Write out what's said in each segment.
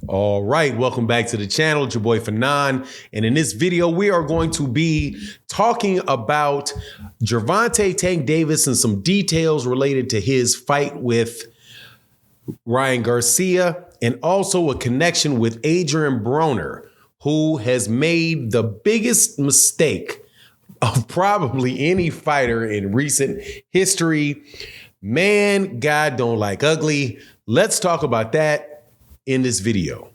All right, welcome back to the channel. It's your boy Fanon, and in this video, we are going to be talking about Gervonta Tank Davis and some details related to his fight with Ryan Garcia, and also a connection with Adrien Broner, who has made the biggest mistake of probably any fighter in recent history. Man, God don't like ugly. Let's talk about that in this video.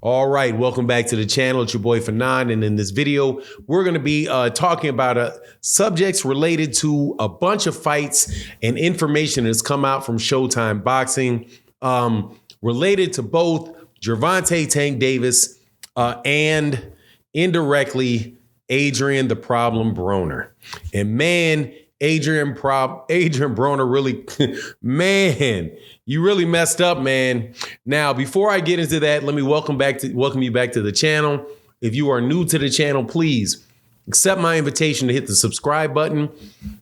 All right, welcome back to the channel. It's your boy Fanon, and in this video, we're going to be talking about subjects related to a bunch of fights and information that's come out from Showtime Boxing related to both Gervonta Tank Davis and indirectly Adrien "the Problem" Broner. And man, Adrien Broner really, man, you really messed up, man. Now, before I get into that, let me welcome you back to the channel. If you are new to the channel, please accept my invitation to hit the subscribe button,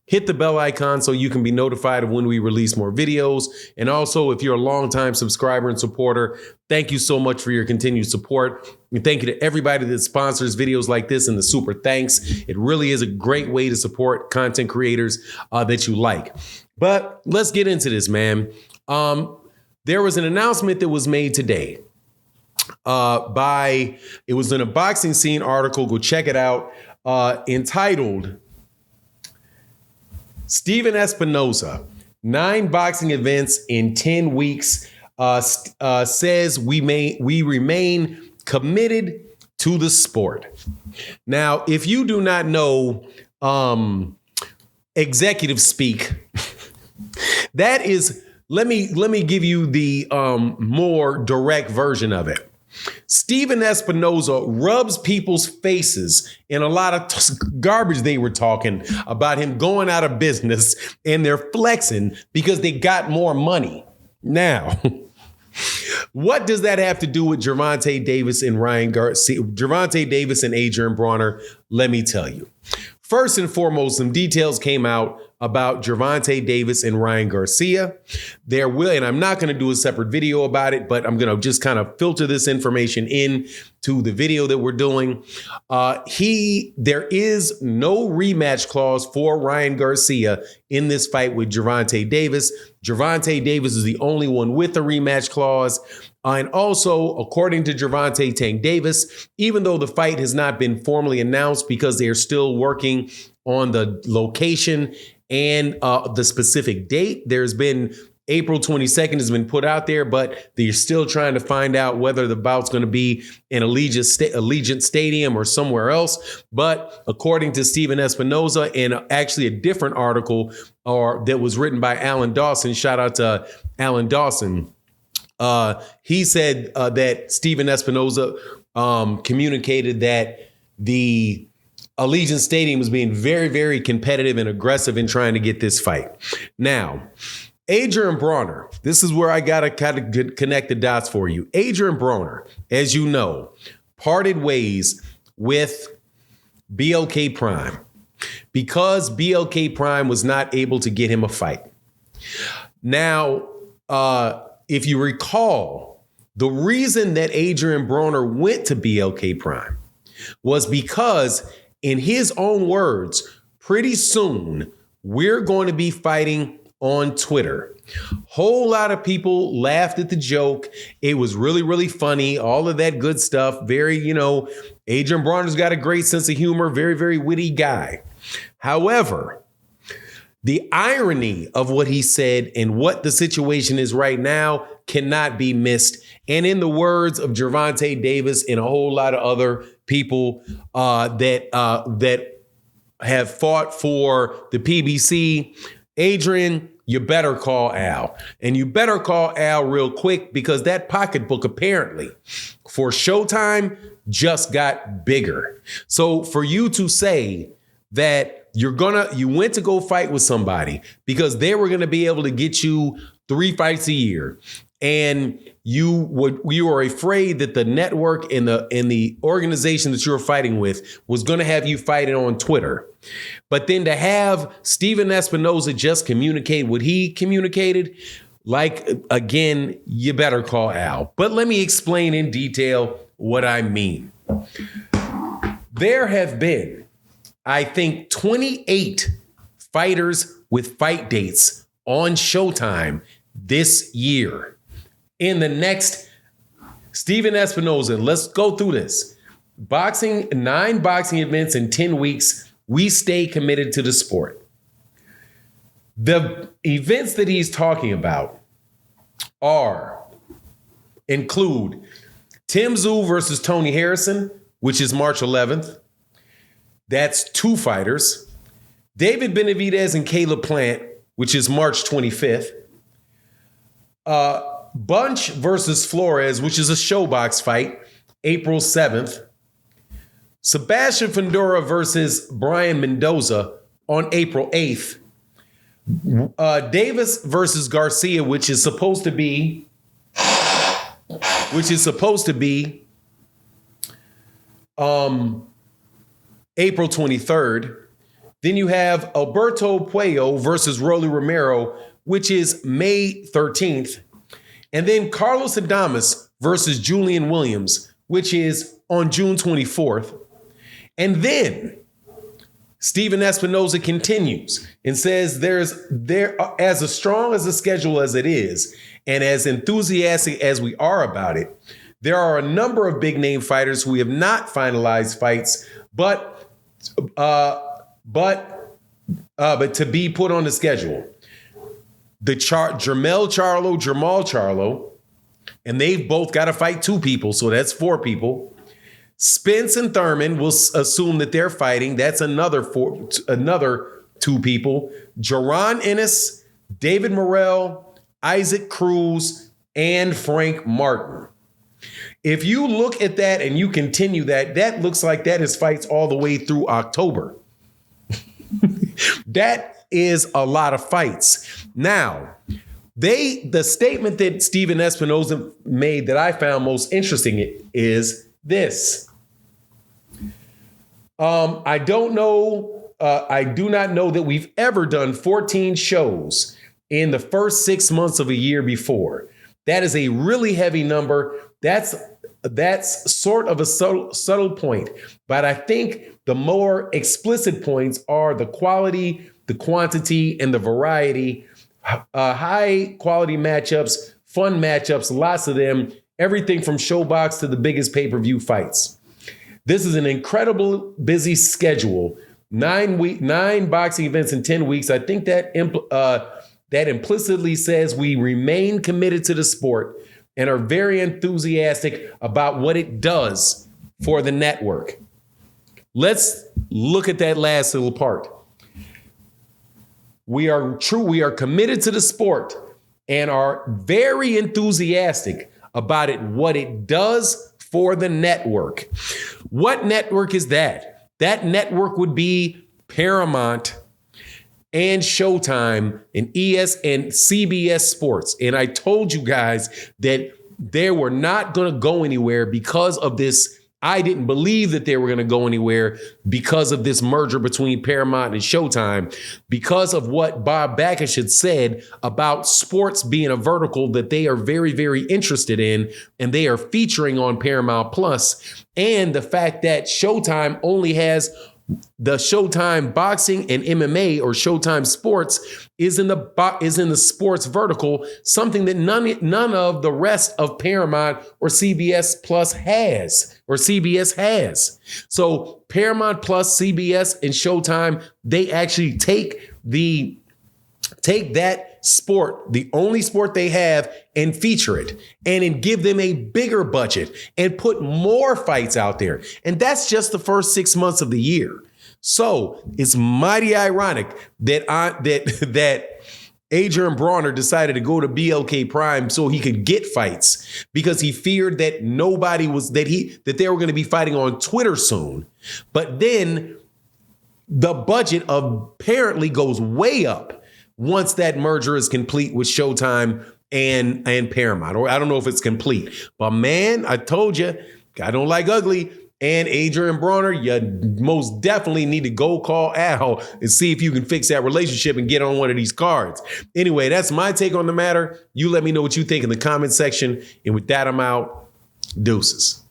hit the bell icon so you can be notified of when we release more videos. And also, if you're a longtime subscriber and supporter, thank you so much for your continued support. And thank you to everybody that sponsors videos like this and the super thanks. It really is a great way to support content creators that you like. But let's get into this, man. There was an announcement that was made today it was in a Boxing Scene article. Go check it out. Entitled Stephen Espinoza, 9 boxing events in 10 weeks, says we remain committed to the sport. Now, if you do not know executive speak, that is, let me give you the more direct version of it. Stephen Espinoza rubs people's faces in a lot of garbage they were talking about him going out of business, and they're flexing because they got more money. Now, what does that have to do with Gervonta Davis and Ryan Garcia, Gervonta Davis and Adrien Broner? Let me tell you. First and foremost, some details came out about Gervonta Davis and Ryan Garcia. And I'm not going to do a separate video about it, but I'm going to just kind of filter this information in to the video that we're doing. There is no rematch clause for Ryan Garcia in this fight with Gervonta Davis. Gervonta Davis is the only one with a rematch clause. And also, according to Gervonta Tank Davis, even though the fight has not been formally announced because they are still working on the location and the specific date, there's been April 22nd has been put out there, but they're still trying to find out whether the bout's going to be in Allegiant Stadium or somewhere else. But according to Stephen Espinoza, and actually a different article that was written by Alan Dawson, shout out to Alan Dawson, he said that Stephen Espinoza communicated that the Allegiant Stadium was being very, very competitive and aggressive in trying to get this fight. Now, Adrien Broner, this is where I got to kind of connect the dots for you. Adrien Broner, as you know, parted ways with BLK Prime because BLK Prime was not able to get him a fight. Now, if you recall, the reason that Adrien Broner went to BLK Prime was because, in his own words, pretty soon we're going to be fighting on Twitter. Whole lot of people laughed at the joke. It was really, really funny. All of that good stuff. Very, Adrien Broner's got a great sense of humor. Very, very witty guy. However, the irony of what he said and what the situation is right now cannot be missed. And in the words of Gervonta Davis and a whole lot of other people that have fought for the PBC, Adrien, you better call Al. And you better call Al real quick, because that pocketbook apparently for Showtime just got bigger. So for you to say that you went to go fight with somebody because they were going to be able to get you 3 fights a year, and you are afraid that the network and the organization that you're fighting with was going to have you fighting on Twitter. But then to have Steven Espinoza just communicate what he communicated, like, again, you better call Al. But let me explain in detail what I mean. There have been, I think, 28 fighters with fight dates on Showtime this year. In the next, Steven Espinoza, let's go through this. 9 boxing events in 10 weeks. We stay committed to the sport. The events that he's talking about include Tim Tszyu versus Tony Harrison, which is March 11th. That's 2 fighters. David Benavidez and Caleb Plant, which is March 25th. Bunch versus Flores, which is a showbox fight, April 7th. Sebastian Fundora versus Brian Mendoza on April 8th. Davis versus Garcia, which is supposed to be April 23rd. Then you have Alberto Puello versus Rolly Romero, which is May 13th. And then Carlos Adames versus Julian Williams, which is on June 24th. And then Steven Espinoza continues and says there as strong as a schedule as it is, and as enthusiastic as we are about it, there are a number of big name fighters who have not finalized fights, but to be put on the schedule. Jamal Charlo, and they've both got to fight 2 people, so that's 4 people. Spence and Thurman will assume that they're fighting. That's another 2 people. Jaron Ennis, David Morrell, Isaac Cruz, and Frank Martin. If you look at that and you continue that looks like that is fights all the way through October. That is a lot of fights. Now, the statement that Steven Espinoza made that I found most interesting is this. I do not know that we've ever done 14 shows in the first 6 months of a year before. That is a really heavy number. That's sort of a subtle point. But I think the more explicit points are the quality, the quantity, and the variety. High quality matchups, fun matchups, lots of them, everything from Showbox to the biggest pay-per-view fights. This is an incredible busy schedule. 9 boxing events in 10 weeks. I think that implicitly says we remain committed to the sport and are very enthusiastic about what it does for the network. Let's look at that last little part. We are committed to the sport and are very enthusiastic about what it does for the network. What network is that? That network would be Paramount and Showtime and and CBS Sports. And I told you guys that they were not going to go anywhere because of this. I didn't believe that they were going to go anywhere because of this merger between Paramount and Showtime, because of what Bob Bakish had said about sports being a vertical that they are very, very interested in, and they are featuring on Paramount Plus, and the fact that Showtime only has the Showtime boxing and MMA, or Showtime Sports, is in the sports vertical, something that none of the rest of Paramount or CBS Plus has, or CBS has. So Paramount Plus, CBS, and Showtime, they actually take that sport, the only sport they have, and feature it, and then give them a bigger budget and put more fights out there. And that's just the first 6 months of the year. So it's mighty ironic that Adrien Broner decided to go to BLK Prime so he could get fights, because he feared that that they were going to be fighting on Twitter soon. But then the budget apparently goes way up once that merger is complete with Showtime and Paramount. Or I don't know if it's complete. But man, I told you, I don't like ugly. And Adrien Broner, you most definitely need to go call Al and see if you can fix that relationship and get on one of these cards. Anyway, that's my take on the matter. You let me know what you think in the comment section. And with that, I'm out. Deuces.